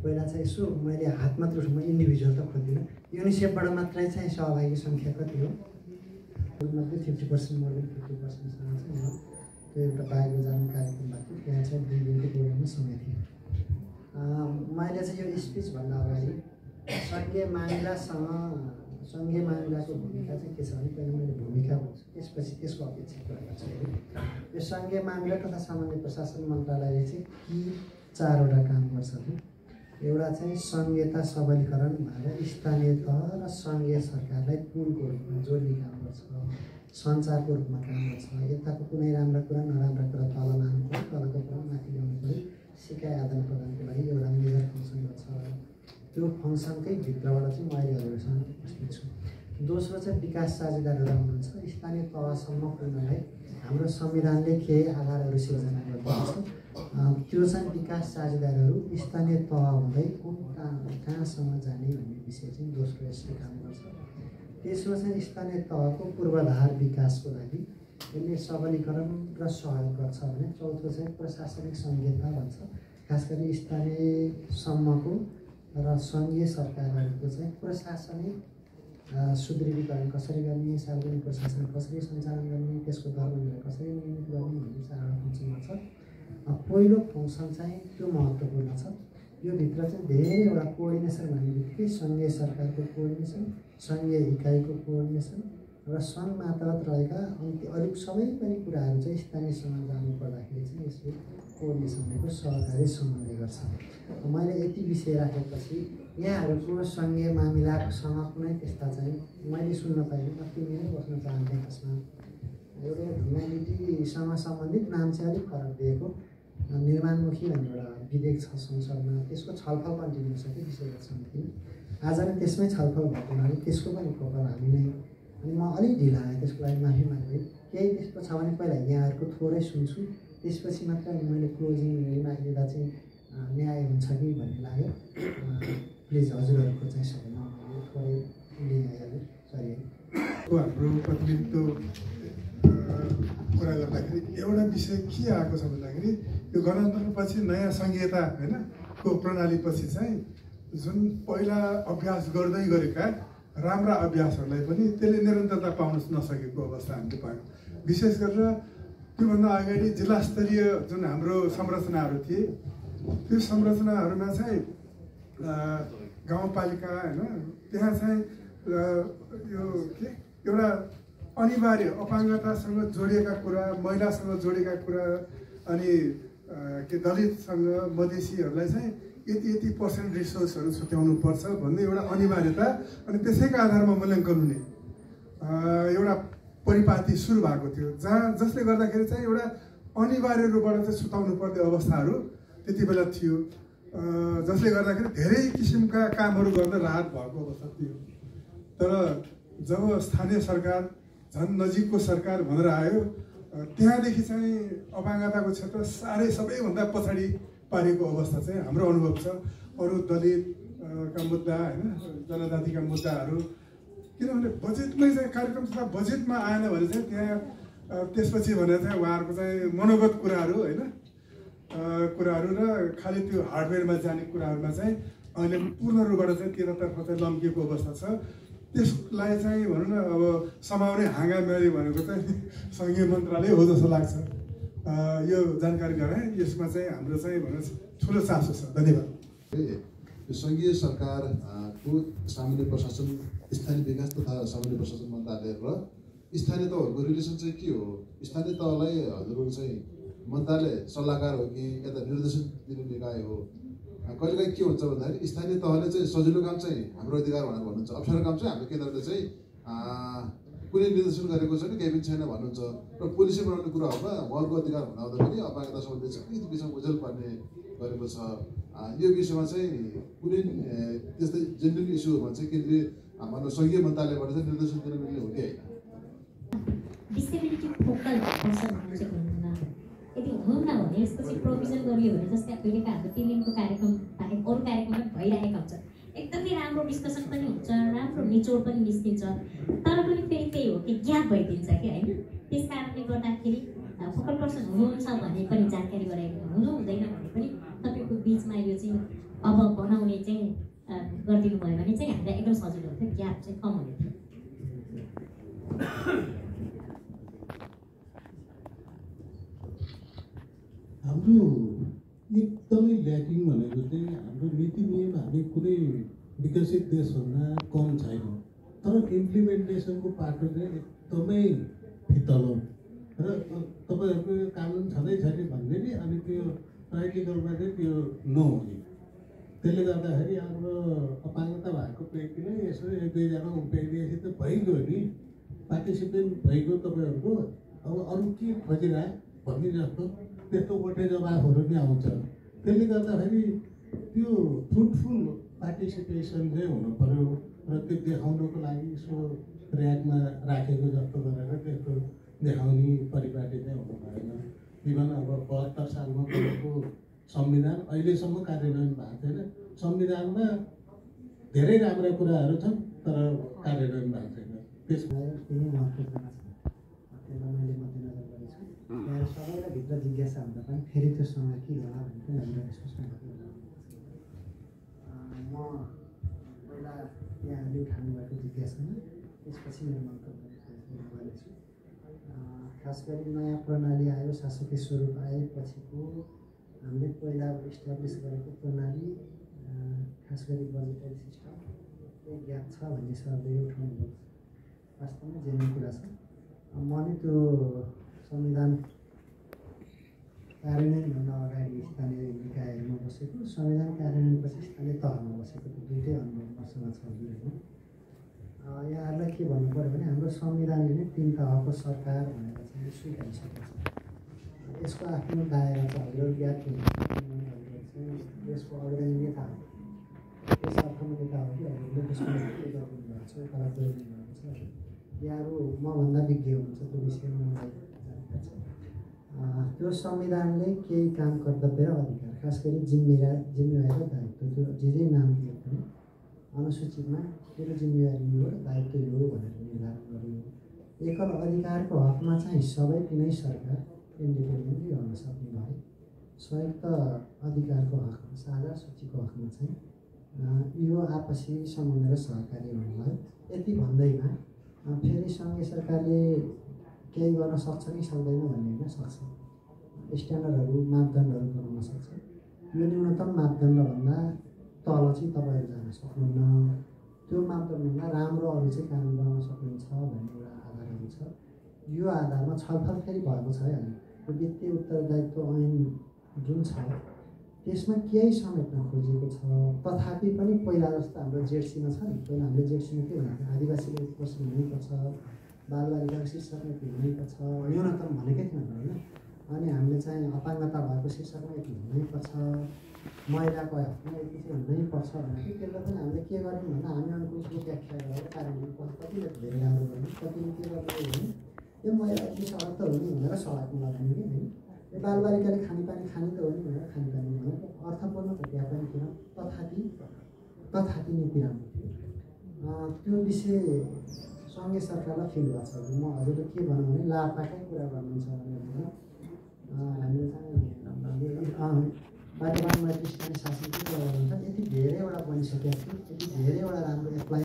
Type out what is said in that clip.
पहिला चाहिँ यसो मैले हात मात्र उठाउँ, इन्डिभिजुअल त खोज्दिनँ। युनिसेफबाट मात्रै चाहिँ सहभागी सङ्ख्या कति हो? मध्ये 50% मोर देन 50%सम्म चाहिँ त्यो एउटा बायोजान कार्यक्रमबाट त्यहाँ चाहिँ 2 दिनको प्रोग्राममा समय थिएँ। मैले चाहिँ यो स्पिचभन्दा अगाडि सङ्घीय मामिलाको भूमिका चाहिँ के छ भने पहिला मैले भूमिका भन्छु, त्यसपछि त्यसको अपेक्षा कुरा गर्छु। यो सङ्घीय मामिला तथा सामान्य प्रशासन मन्त्रालयले चाहिँ यी 4वटा काम गर्छ। एउटा चाहिँ सङ्घीयता सबलीकरण भएर स्थानीय तह र सङ्घीय सरकारलाई पुलको रूपमा जोड्ने काम गर्छ, सञ्चारको रूपमा काम गर्छ। यताको कुनै राम्रा कुरा नराम्रा कुरा तल लानु पऱ्यो, तलको कुरा माथि ल्याउनु पऱ्यो, सिकाइ आदान प्रदानको लागि एउटा मेजर फङ्सन गर्छ। त्यो फङ्सनकै भित्रबाट चाहिँ म अहिले हजुरसँग उपस्थित छु। दोस्रो चाहिँ विकास साझेदारहरू हुनुहुन्छ। स्थानीय तहसम्म पुग्नलाई हाम्रो संविधानले के आधारहरू सिर्जना गर्दछ, त्यो चाहिँ विकास साझेदारहरू स्थानीय तह हुँदै कहाँसम्म जाने भन्ने विषय चाहिँ दोस्रो यसले काम गर्छ। तेस्रो चाहिँ स्थानीय तहको पूर्वाधार विकासको लागि यसले सबलीकरण र सहयोग गर्छ भने चौथो चाहिँ प्रशासनिक सङ्घीयता भन्छ। खास गरी स्थानीयसम्मको र सङ्घीय सरकारहरूको चाहिँ प्रशासनिक सुदृढीकरण कसरी गर्ने, सार्वजनिक प्रशासन कसरी सञ्चालन गर्ने, त्यसको दरबन्दी कसरी नियमित गर्ने भन्ने 4वटा फङ्सन गर्छ। पहिलो फङ्सन चाहिँ त्यो महत्त्वपूर्ण छ। यो भित्र चाहिँ धेरैवटा कोअर्डिनेसन भन्ने बित्तिकै सङ्घीय सरकारको कोअर्डिनेसन, सङ्घीय इकाइको कोअर्डिनेसन र सङ्घ मातहत रहेका अरू सबै पनि कुराहरू चाहिँ स्थानीयसँग जानु पर्दाखेरि चाहिँ यसले कोअर्डिनेसनको सहकारी समन्वय गर्छ। मैले यति विषय राखेपछि यहाँहरूको सङ्घीय मामिलासँग कुनै त्यस्ता चाहिँ मैले सुन्न पाएँ, म तिमीले बस्न चाहन्थेँ। त्यसमा एउटा ह्युम्यानिटीसँग सम्बन्धित नाम चाहिँ अलिक फरक दिएको, निर्माणमुखी भन्ने एउटा विधेयक छ संसदमा, त्यसको छलफल कन्टिन्यू छ कि विषयगत समितिमा। आज नै त्यसमै छलफल भएको हुनाले त्यसको पनि फोकल हामी नै, अनि म अलिक ढिला आएँ, त्यसको लागि माफी माग्दै। केही त्यस्तो छ भने पहिला यहाँहरूको थोरै सुन्छु, त्यसपछि मात्र मैले क्लोजिङ मागिदिँदा चाहिँ न्याय हुन्छ कि भन्ने लाग्यो। प्लिज हजुरहरूको चाहिँ सबैमा थोरै लिइहाल्नु, सरी। हाम्रो प्रतिनिधित्व कुरा गर्दाखेरि एउटा विषय के आएको छ भन्दाखेरि यो गणतन्त्रपछि नयाँ सङ्घीयता होइन को प्रणालीपछि चाहिँ जुन पहिला अभ्यास गर्दै गरेका राम्रा अभ्यासहरूलाई पनि त्यसले निरन्तरता पाउन नसकेको अवस्था हामीले पायौँ। विशेष गरेर त्योभन्दा अगाडि जिल्ला स्तरीय जुन हाम्रो संरचनाहरू थिए, त्यो संरचनाहरूमा चाहिँ गाउँपालिका होइन, त्यहाँ चाहिँ यो के एउटा अनिवार्य अपाङ्गतासँग जोडिएका कुरा, महिलासँग जोडिएका कुरा, अनि के दलितसँग मधेसीहरूलाई चाहिँ यति पर्सेन्ट रिसोर्सहरू छुट्याउनु पर्छ भन्ने एउटा अनिवार्यता, अनि त्यसैको आधारमा मूल्याङ्कन हुने एउटा परिपाटी सुरु भएको थियो, जसले गर्दाखेरि चाहिँ एउटा अनिवार्य रूपबाट चाहिँ छुटाउनु पर्ने अवस्थाहरू त्यति बेला थियो, जसले गर्दाखेरि धेरै किसिमका कामहरू गर्न राहत भएको अवस्था थियो। तर जब स्थानीय सरकार झन् नजिकको सरकार भनेर आयो, त्यहाँदेखि चाहिँ अपाङ्गताको क्षेत्र साह्रै सबैभन्दा पछाडि पारेको अवस्था चाहिँ हाम्रो अनुभव छ। अरू दलितका मुद्दा होइन, जनजातिका मुद्दाहरू, किनभने बजेटमै चाहिँ कार्यक्रम तथा बजेटमा आएन भने चाहिँ त्यहाँ त्यसपछि भनेर चाहिँ उहाँहरूको चाहिँ मनोगत कुराहरू होइन कुराहरू र खालि त्यो हार्डवेयरमा जाने कुराहरूमा चाहिँ अहिले पूर्ण रूपबाट चाहिँ त्यतातर्फ चाहिँ लम्किएको अवस्था छ। त्यसलाई चाहिँ भनौँ न अब समाउने हाँगामेरी भनेको चाहिँ सङ्घीय मन्त्रालय हो जस्तो लाग्छ। यो जानकारी गराएँ, यसमा चाहिँ हाम्रो चाहिँ भनौँ ठुलो चासो छ। धन्यवाद। यो सङ्घीय सरकारको सामान्य प्रशासन, स्थानीय विकास तथा सामान्य प्रशासन मन्त्रालय र स्थानीय तहहरूको रिलेसन चाहिँ के हो? स्थानीय तहलाई हजुरहरू चाहिँ मन्त्रालय सल्लाहकार हो कि यता निर्देशन दिने निकाय हो? कहिलेकाहीँ के हुन्छ भन्दाखेरि स्थानीय तहले चाहिँ सजिलो काम चाहिँ हाम्रो अधिकार भनेर भन्नुहुन्छ, अप्ठ्यारो काम चाहिँ हाम्रो केन्द्रले चाहिँ कुनै निर्देशन गरेको छैन, केही पनि छैन भन्नुहुन्छ। र पोलिसी बनाउने कुराहरूमा उहाँहरूको अधिकार हुँदा पनि अपाङ्गता सम्बन्धी चाहिँ विषयमा बुझेल पर्ने गरेको छ। यो विषयमा चाहिँ कुनै त्यस्तै जेनरल इस्युहरूमा चाहिँ केन्द्रीय भनौँ सङ्घीय मन्त्रालयबाट चाहिँ निर्देशन दिन मिल्ने हो कि होइन? डिसेबिलिटी फोकल पर्सन चाहिँ भन्नुहुन्न, यदि हुनुहुन्न भने यसपछि प्रोभिजन गरियो भने जस्तै अहिलेका हाम्रो 3 दिनको कार्यक्रम बाहेक अरू कार्यक्रम पनि भइरहेका हुन्छ, एकदमै राम्रो डिस्कसन पनि हुन्छ, राम्रो निचोड पनि निस्किन्छ, तर पनि फेरि त्यही हो कि ग्याप भइदिन्छ कि होइन। त्यस कारणले गर्दाखेरि फोकल पर्सन हुनुहुन्छ भने पनि जानकारी गराएको हुनु हुँदैन भने पनि तपाईँको बिचमा यो चाहिँ अब भनौँ चाहिँ कम हुने थियो। हाम्रो एकदमै ल्याकिङ भनेको चाहिँ हाम्रो नीति नियम हामी कुनै विकसित देशभन्दा कम छैन, तर इम्प्लिमेन्टेसनको पाटो चाहिँ एकदमै फितलो र तपाईँहरूको यो कानुन छँदै छैन भन्ने नि अनि त्यो प्र्याक्टिकलमा चाहिँ त्यो नहुने। त्यसले गर्दाखेरि हाम्रो अपाङ्गता भएको व्यक्तिले यसो एक दुईजना उभ्याइदिएपछि त भइगयो नि, पार्टिसिपेन्ट भइगयो तपाईँहरूको। अब अरू के खोजिरहे भन्ने जस्तो त्यस्तो गोटे जवाफहरू नि आउँछ। त्यसले गर्दाखेरि त्यो फ्रुटफुल पार्टिसिपेसन चाहिँ हुनु पऱ्यो र त्यो देखाउनको लागि यसो ऱ्याकमा राखेको जस्तो गरेर त्यस्तो देखाउने परिपाटी चाहिँ हुनु भएन। इभन अब 72 सालमा बनेको संविधान अहिलेसम्म कार्यान्वयन भएको छैन। संविधानमा धेरै राम्रा कुराहरू छन् तर कार्यान्वयन भएको छैन। त्यसमा त्यही महत्त्वपूर्ण छ, त्यसलाई मैले मध्यनजर गरेछु। यहाँ सबैलाई भित्र जिज्ञासा हुँदा पनि फेरि त्यो समय के होला भन्ने पनि हामीलाई सोच्नु पर्यो। म पहिला यहाँले उठाउनु भएको जिज्ञासामा त्यसपछि मेरो मन्तव्य गर्नेछु। खास गरी नयाँ प्रणाली आयो, शासकीय स्वरूप आएपछिको हामीले पहिला इस्टाब्लिस गरेको प्रणाली, खास गरी बजेटरी सिस्टम एक ग्याप छ भन्ने सरले उठाउनु भएको छ। वास्तवमा जेन्युन कुरा छ। म नि त्यो संविधान कार्यान्वयन हुन अगाडि स्थानीय निकायहरूमा बसेको, संविधान कार्यान्वयनपछि स्थानीय तहमा बसेको, त्यो दुइटै अनुभव मसँग छ। यहाँहरूलाई के भन्नु पऱ्यो भने हाम्रो संविधानले नै 3 तहको सरकार भनेर चाहिँ स्वीकारिसकेको छ। यसको आफ्नो दायरा छ, हजुर ज्ञात चाहिँ यसको अर्ग्यानिक थाहा हो। त्यस अर्थमा के थाहा हो कि हजुरले त्यसको के गर्नुभएको छ, कला गर्नुभएको छ। यहाँहरू मभन्दा विज्ञ हुनुहुन्छ त्यो विषयमा, मलाई जानकारी छ। त्यो संविधानले केही काम कर्तव्य र अधिकार, खास गरी जिम्मेवारी र दायित्व, त्यो जे नाम दियो पनि अनुसूचितमा मेरो जिम्मेवारी यो र दायित्व यो भनेर निर्धारण गरियो। एकल अधिकारको हकमा चाहिँ सबै तिनै सरकार इन्डिपेन्डेन्टली रहन सक्ने भए, संयुक्त अधिकारको हकमा, साझा सूचीको हकमा चाहिँ यो आपसी समन्वय र सहकारी हुनुभयो। यति भन्दैमा फेरि सङ्घीय सरकारले केही गर्न सक्छ कि सक्दैन भन्ने होइन, सक्छ। स्ट्यान्डर्डहरू, मापदण्डहरू बनाउन सक्छ। यो न्यूनतम मापदण्डभन्दा तल चाहिँ तपाईँहरू जान सक्नुहुन्न। त्यो मापदण्डभन्दा राम्रो अरू चाहिँ कानुन बनाउन सक्नुहुन्छ भन्ने एउटा आधारहरू छ। यो आधारमा छलफल फेरि भएको छ है। यो वित्तीय उत्तरदायित्व ऐन जुन छ त्यसमा केही समेट्न खोजिएको छ। तथापि पनि पहिला जस्तो हाम्रो जेडसीमा छ नि, पहिला हाम्रो जेडसीमा के भनेको आदिवासीले उत्पोषण हुनैपर्छ, बालबालिकाको शीर्षकमा यति हुनैपर्छ, न्यूनतम भनेकै थिएन होइन। अनि हामीले चाहिँ अपाङ्गता भएको शीर्षकमा यति हुनैपर्छ, महिलाको हकमा यति चाहिँ हुनैपर्छ भनेको। त्यसलाई पनि हामीले के गर्यौँ भन्दा हामी अनुकूलको व्याख्या गरेर कार्यान्वयन कतिले धेरै राम्रो गर्नु, कतिले के गर्नु भने यो महिला यति सडक त हो नि भनेर सडकमा लगाउने कि होइन, यो बालबालिकाले खानेपानी खाने त हो नि भनेर खानेपानी भनेको अर्थपूर्ण त त्यहाँ पनि थिएन। तथापि नीति राम्रो थियो। त्यो विषय सङ्घीय सरकारलाई फिल भएको छ। म हजुरले के भनौँ भने लाभाकै कुरा गर्नुहुन्छ भने हामीले चाहिँ बाटोमा मैत्री स्थानीय शासन के गर्नुहुन्छ, यति धेरैवटा बनिसकेको थियो, यति धेरैवटा राम्रो एप्लाई